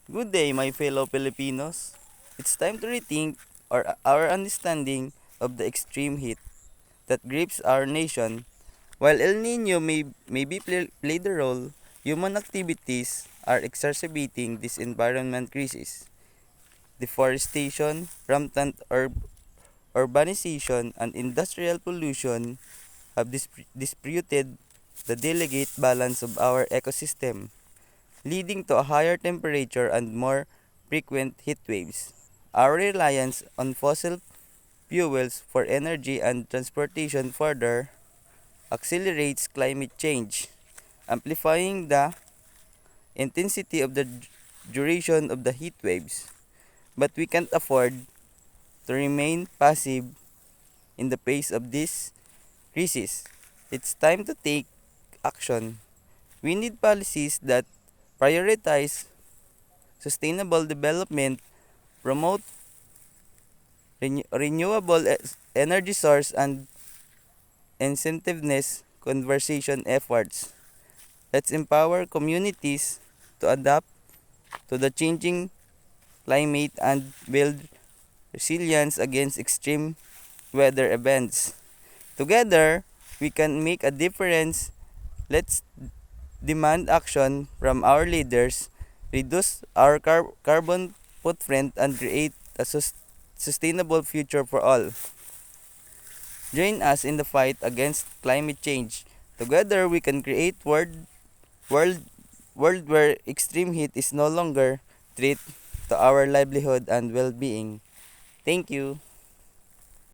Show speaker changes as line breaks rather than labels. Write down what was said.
Good day, my fellow Filipinos. It's time to rethink our understanding of the extreme heat that grips our nation. While El Nino may play the role, human activities are exacerbating this environment crisis. Deforestation, rampant urbanization, and industrial pollution have disputed the delicate balance of our ecosystem, leading to a higher temperature and more frequent heat waves. Our reliance on fossil fuels for energy and transportation further accelerates climate change, amplifying the intensity of the duration of the heat waves. But we can't afford to remain passive in the face of this crisis. It's time to take action. We need policies that prioritize sustainable development, promote renewable energy source, and incentiveness conservation efforts. Let's empower communities to adapt to the changing climate and build resilience against extreme weather events. Together, we can make a difference. Let's demand action from our leaders, reduce our carbon footprint, and create a sustainable future for all. Join us in the fight against climate change. Together, we can create world, world where extreme heat is no longer threat to our livelihood and well-being. Thank you.